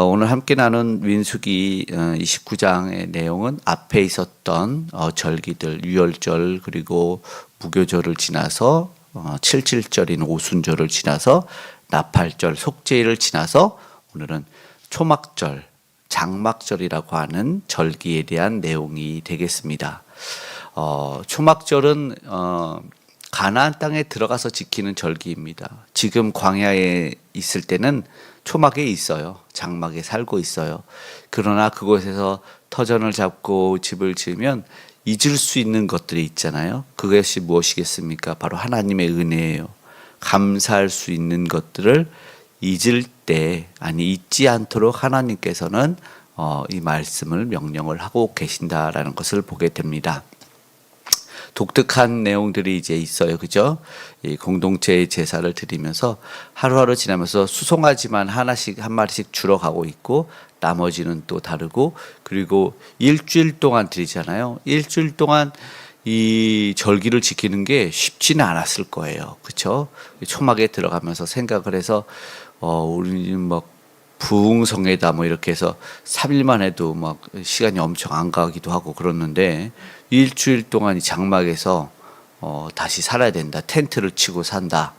오늘 함께 나눈 민수기 29장의 내용은 앞에 있었던 절기들, 유월절 그리고 무교절을 지나서 77절인 오순절을 지나서 나팔절, 속죄일을 지나서 오늘은 초막절, 장막절이라고 하는 절기에 대한 내용이 되겠습니다. 초막절은 가나안 땅에 들어가서 지키는 절기입니다. 지금 광야에 있을 때는 초막에 있어요. 장막에 살고 있어요. 그러나 그곳에서 터전을 잡고 집을 지으면 잊을 수 있는 것들이 있잖아요. 그것이 무엇이겠습니까? 바로 하나님의 은혜예요. 감사할 수 있는 것들을 잊을 때, 잊지 않도록 하나님께서는 이 말씀을 명령을 하고 계신다라는 것을 보게 됩니다. 독특한 내용들이 이제 있어요. 그죠? 이 공동체의 제사를 드리면서 하루하루 지나면서 수송아지만 하나씩 한 마리씩 줄어가고 있고 나머지는 또 다르고, 그리고 일주일 동안 드리잖아요. 일주일 동안 이 절기를 지키는 게 쉽지는 않았을 거예요. 그렇죠? 초막에 들어가면서 생각을 해서 우리는 막 부흥성회다 뭐 이렇게 해서 3일만 해도 막 시간이 엄청 안 가기도 하고 그러는데, 일주일 동안 이 장막에서 다시 살아야 된다, 텐트를 치고 산다,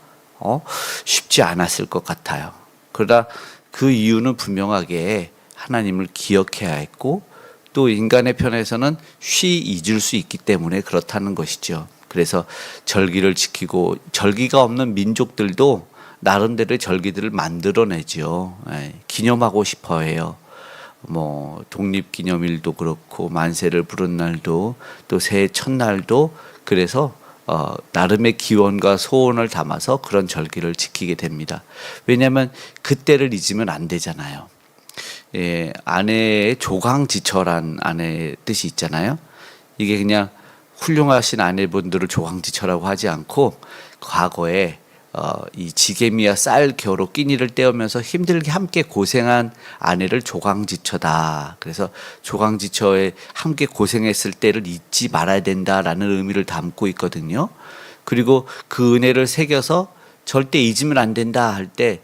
쉽지 않았을 것 같아요. 그러나 그 이유는 분명하게 하나님을 기억해야 했고, 또 인간의 편에서는 쉬 잊을 수 있기 때문에 그렇다는 것이죠. 그래서 절기를 지키고, 절기가 없는 민족들도 나름대로의 절기들을 만들어내죠. 기념하고 싶어 해요. 뭐 독립기념일도 그렇고 만세를 부른 날도 또 새해 첫날도, 그래서 나름의 기원과 소원을 담아서 그런 절기를 지키게 됩니다. 왜냐하면 그때를 잊으면 안 되잖아요. 아내의 조강지처란 아내의 뜻이 있잖아요. 이게 그냥 훌륭하신 아내분들을 조강지처라고 하지 않고, 과거에 이 지게미와 쌀 겨로 끼니를 때우면서 힘들게 함께 고생한 아내를 조강지처다. 그래서 조강지처에 함께 고생했을 때를 잊지 말아야 된다라는 의미를 담고 있거든요. 그리고 그 은혜를 새겨서 절대 잊으면 안 된다 할 때,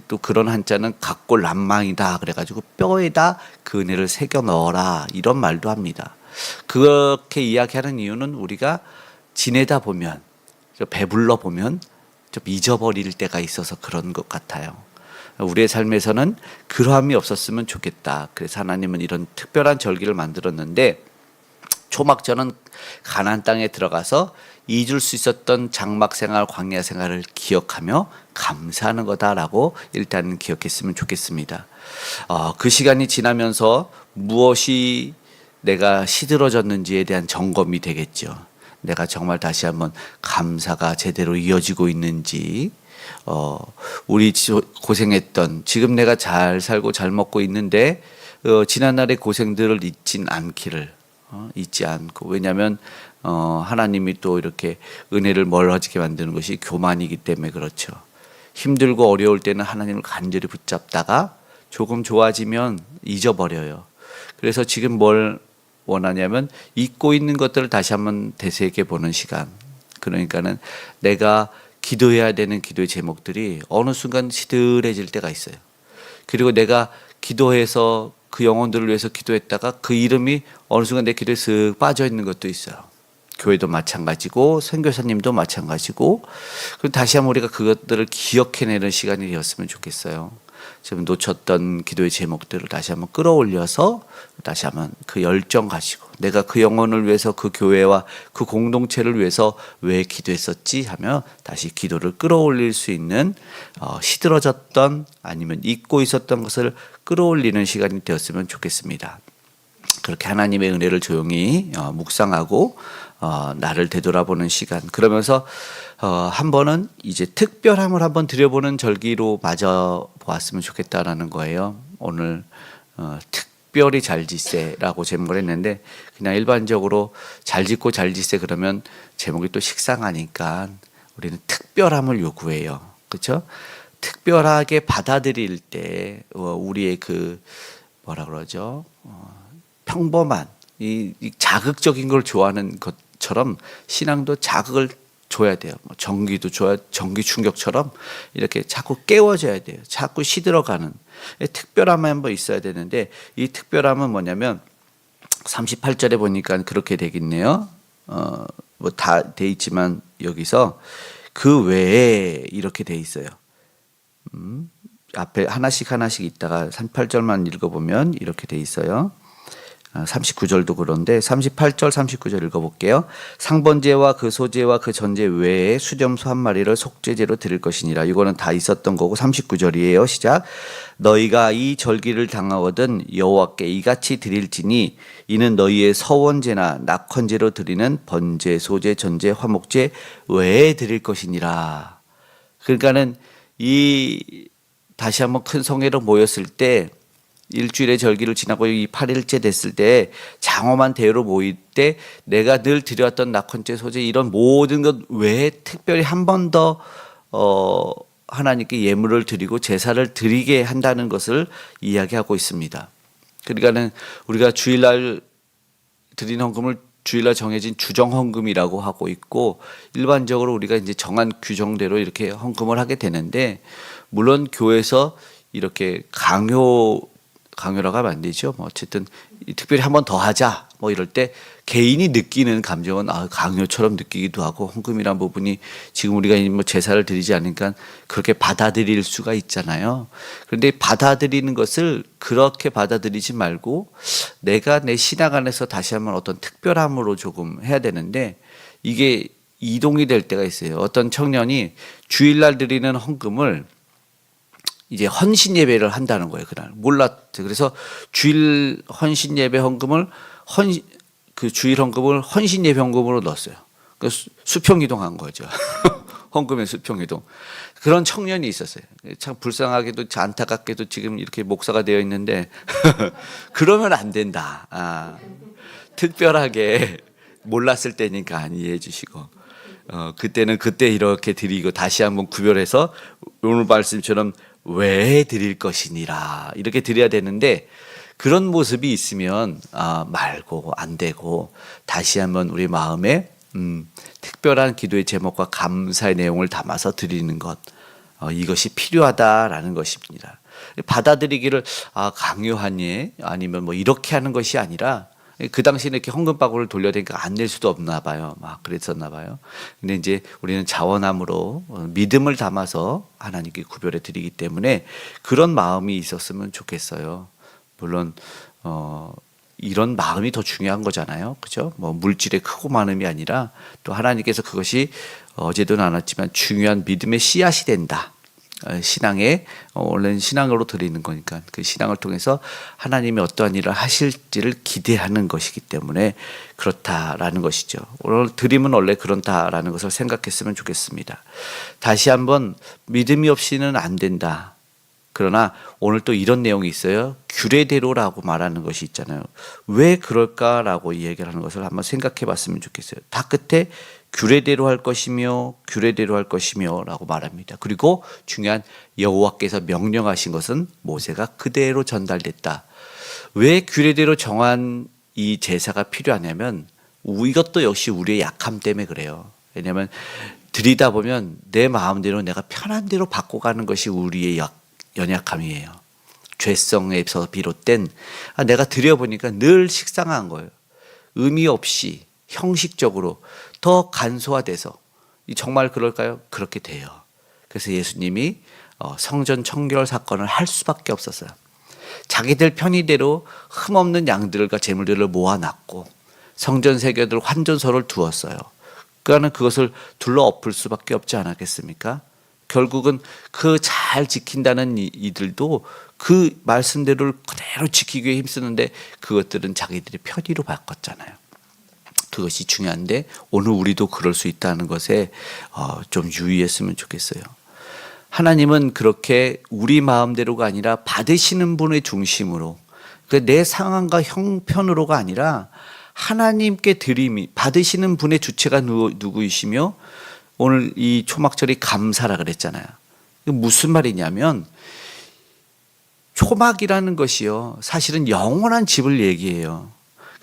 또 그런 한자는 각골난망이다 그래가지고 뼈에다 그 은혜를 새겨 넣어라, 이런 말도 합니다. 그렇게 이야기하는 이유는 우리가 지내다 보면, 배불러 보면 좀 잊어버릴 때가 있어서 그런 것 같아요. 우리의 삶에서는 그러함이 없었으면 좋겠다. 그래서 하나님은 이런 특별한 절기를 만들었는데, 초막절은 가나안 땅에 들어가서 잊을 수 있었던 장막 생활, 광야 생활을 기억하며 감사하는 거다라고 일단 기억했으면 좋겠습니다. 그 시간이 지나면서 무엇이 내가 시들어졌는지에 대한 점검이 되겠죠. 내가 정말 다시 한번 감사가 제대로 이어지고 있는지, 우리 고생했던, 지금 내가 잘 살고 잘 먹고 있는데 지난날의 고생들을 잊지 않고, 왜냐하면 하나님이 또 이렇게 은혜를 멀어지게 만드는 것이 교만이기 때문에 그렇죠. 힘들고 어려울 때는 하나님을 간절히 붙잡다가 조금 좋아지면 잊어버려요. 그래서 지금 뭘 원하냐면 잊고 있는 것들을 다시 한번 되새겨 보는 시간. 그러니까는 내가 기도해야 되는 기도의 제목들이 어느 순간 시들해질 때가 있어요. 그리고 내가 기도해서 그 영혼들을 위해서 기도했다가 그 이름이 어느 순간 내 기도에 쓱 빠져 있는 것도 있어요. 교회도 마찬가지고 선교사님도 마찬가지고. 그럼 다시 한번 우리가 그것들을 기억해내는 시간이 되었으면 좋겠어요. 지금 놓쳤던 기도의 제목들을 다시 한번 끌어올려서 다시 한번 그 열정 가지고, 내가 그 영혼을 위해서, 그 교회와 그 공동체를 위해서 왜 기도했었지 하며 다시 기도를 끌어올릴 수 있는, 시들어졌던 아니면 잊고 있었던 것을 끌어올리는 시간이 되었으면 좋겠습니다. 그렇게 하나님의 은혜를 조용히 묵상하고 나를 되돌아보는 시간. 그러면서 한 번은 이제 특별함을 한번 드려보는 절기로 맞아 보았으면 좋겠다라는 거예요. 오늘 특별히 잘짓세라고 제목을 했는데, 그냥 일반적으로 잘짓고 잘짓세 그러면 제목이 또 식상하니까 우리는 특별함을 요구해요. 그렇죠? 특별하게 받아들일 때 우리의 그 뭐라 그러죠? 평범한 이 자극적인 걸 좋아하는 것처럼 신앙도 자극을 줘야 돼요. 뭐 전기도 줘야, 전기 충격처럼 이렇게 자꾸 깨워줘야 돼요. 자꾸 시들어가는 특별함이 한번 있어야 되는데, 이 특별함은 뭐냐면 38절에 보니까 그렇게 되겠네요. 뭐 다 돼 있지만 여기서 그 외에 이렇게 돼 있어요. 앞에 하나씩 하나씩 있다가 38절만 읽어보면 이렇게 돼 있어요. 39절도 그런데 38절 39절 읽어볼게요. 상번제와 그 소제와 그 전제 외에 수염소 한 마리를 속죄제로 드릴 것이니라. 이거는 다 있었던 거고 39절이에요. 시작. 너희가 이 절기를 당하거든 여호와께 이같이 드릴지니 이는 너희의 서원제나 낙헌제로 드리는 번제, 소제, 전제, 화목제 외에 드릴 것이니라. 그러니까는 이 다시 한번 큰 성회로 모였을 때 일주일의 절기를 지나고 이 8일째 됐을 때 장엄한 대회로 모일 때 내가 늘 드려왔던 낙헌제, 소제 이런 모든 것 외에 특별히 한 번 더 하나님께 예물을 드리고 제사를 드리게 한다는 것을 이야기하고 있습니다. 그러니까는 우리가 주일날 드리는 헌금을 주일날 정해진 주정 헌금이라고 하고 있고, 일반적으로 우리가 이제 정한 규정대로 이렇게 헌금을 하게 되는데, 물론 교회에서 이렇게 강요라고 하면 안 되죠. 뭐 어쨌든 특별히 한 번 더 하자 뭐 이럴 때 개인이 느끼는 감정은 강요처럼 느끼기도 하고, 헌금이란 부분이 지금 우리가 뭐 제사를 드리지 않으니까 그렇게 받아들일 수가 있잖아요. 그런데 받아들이는 것을 그렇게 받아들이지 말고 내가 내 신앙 안에서 다시 한번 어떤 특별함으로 조금 해야 되는데, 이게 이동이 될 때가 있어요. 어떤 청년이 주일날 드리는 헌금을 이제 헌신 예배를 한다는 거예요. 그날 몰랐죠. 그래서 주일 헌신 예배 헌금을 그 주일 헌금을 헌신 예배 헌금으로 넣었어요. 그래서 수평 이동한 거죠. 헌금의 수평 이동. 그런 청년이 있었어요. 참 불쌍하게도 안타깝게도 지금 이렇게 목사가 되어 있는데 그러면 안 된다. 특별하게 몰랐을 때니까 이해해 주시고, 그때는 그때 이렇게 드리고 다시 한번 구별해서 오늘 말씀처럼 왜 드릴 것이니라 이렇게 드려야 되는데, 그런 모습이 있으면 말고 안 되고 다시 한번 우리 마음에 특별한 기도의 제목과 감사의 내용을 담아서 드리는 것, 이것이 필요하다라는 것입니다. 받아들이기를 강요하니 아니면 뭐 이렇게 하는 것이 아니라, 그 당시에 이렇게 헌금바구니를 돌려대니까 안 낼 수도 없나 봐요. 막 그랬었나 봐요. 근데 이제 우리는 자원함으로 믿음을 담아서 하나님께 구별해 드리기 때문에 그런 마음이 있었으면 좋겠어요. 물론 이런 마음이 더 중요한 거잖아요. 그죠? 뭐 물질의 크고 많음이 아니라 또 하나님께서 그것이 어제도 나눴지만 중요한 믿음의 씨앗이 된다. 신앙에 원래는 신앙으로 드리는 거니까 그 신앙을 통해서 하나님이 어떠한 일을 하실지를 기대하는 것이기 때문에 그렇다라는 것이죠. 오늘 드림은 원래 그렇다라는 것을 생각했으면 좋겠습니다. 다시 한번 믿음이 없이는 안 된다. 그러나 오늘 또 이런 내용이 있어요. 규례대로라고 말하는 것이 있잖아요. 왜 그럴까라고 이야기를 하는 것을 한번 생각해 봤으면 좋겠어요. 다 끝에 규례대로 할 것이며 규례대로 할 것이며 라고 말합니다. 그리고 중요한 여호와께서 명령하신 것은 모세가 그대로 전달됐다. 왜 규례대로 정한 이 제사가 필요하냐면 이것도 역시 우리의 약함 때문에 그래요. 왜냐하면 드리다 보면 내 마음대로 내가 편한 대로 바꿔가는 것이 우리의 연약함이에요. 죄성에서 비롯된 내가 드려보니까 늘 식상한 거예요. 의미 없이 형식적으로 더 간소화돼서 정말 그럴까요? 그렇게 돼요. 그래서 예수님이 성전 청결 사건을 할 수밖에 없었어요. 자기들 편의대로 흠없는 양들과 재물들을 모아놨고 성전 세계들 환전소를 두었어요. 그러니까 그것을 둘러 엎을 수밖에 없지 않았겠습니까? 결국은 그 잘 지킨다는 이들도 그 말씀대로를 그대로 지키기 위해 힘쓰는데 그것들은 자기들의 편의로 바꿨잖아요. 그것이 중요한데 오늘 우리도 그럴 수 있다는 것에 좀 유의했으면 좋겠어요. 하나님은 그렇게 우리 마음대로가 아니라 받으시는 분의 중심으로, 내 상황과 형편으로가 아니라 하나님께 드림이 받으시는 분의 주체가 누구이시며, 오늘 이 초막절이 감사라 그랬잖아요. 이게 무슨 말이냐면 초막이라는 것이요 사실은 영원한 집을 얘기해요.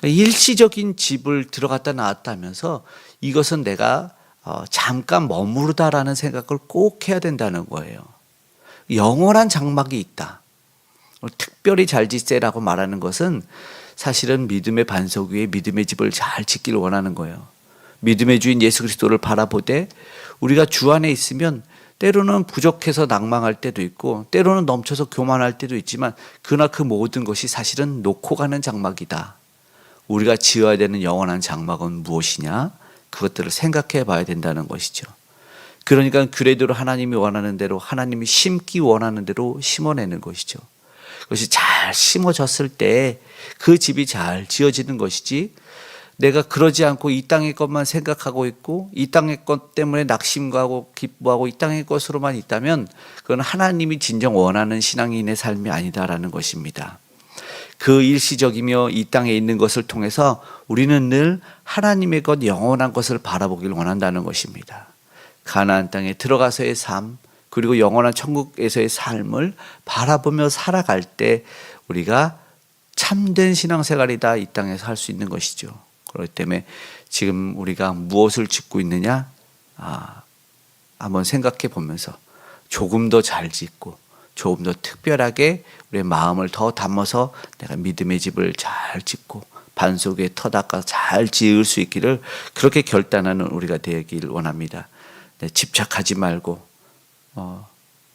일시적인 집을 들어갔다 나왔다 하면서 이것은 내가 잠깐 머무르다라는 생각을 꼭 해야 된다는 거예요. 영원한 장막이 있다. 특별히 잘 짓세라고 말하는 것은 사실은 믿음의 반석 위에 믿음의 집을 잘 짓기를 원하는 거예요. 믿음의 주인 예수 그리스도를 바라보되 우리가 주 안에 있으면 때로는 부족해서 낭망할 때도 있고 때로는 넘쳐서 교만할 때도 있지만 그러나 그 모든 것이 사실은 놓고 가는 장막이다. 우리가 지어야 되는 영원한 장막은 무엇이냐? 그것들을 생각해 봐야 된다는 것이죠. 그러니까 규례대로 하나님이 원하는 대로 하나님이 심기 원하는 대로 심어내는 것이죠. 그것이 잘 심어졌을 때 그 집이 잘 지어지는 것이지 내가 그러지 않고 이 땅의 것만 생각하고 있고 이 땅의 것 때문에 낙심하고 기뻐하고 이 땅의 것으로만 있다면 그건 하나님이 진정 원하는 신앙인의 삶이 아니다라는 것입니다. 그 일시적이며 이 땅에 있는 것을 통해서 우리는 늘 하나님의 것 영원한 것을 바라보길 원한다는 것입니다. 가나안 땅에 들어가서의 삶 그리고 영원한 천국에서의 삶을 바라보며 살아갈 때 우리가 참된 신앙생활이다 이 땅에서 할 수 있는 것이죠. 그렇기 때문에 지금 우리가 무엇을 짓고 있느냐 한번 생각해 보면서 조금 더 잘 짓고 조금 더 특별하게 우리의 마음을 더 담아서 내가 믿음의 집을 잘 짓고 반석에 터 닦아 잘 지을 수 있기를 그렇게 결단하는 우리가 되길 원합니다. 집착하지 말고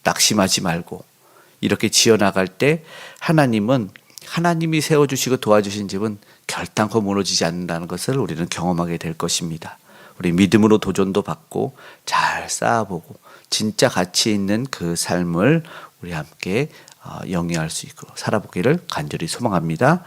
낙심하지 말고 이렇게 지어나갈 때 하나님이 세워주시고 도와주신 집은 결단코 무너지지 않는다는 것을 우리는 경험하게 될 것입니다. 우리 믿음으로 도전도 받고 잘 쌓아보고 진짜 가치 있는 그 삶을 우리 함께 영위할 수 있고 살아보기를 간절히 소망합니다.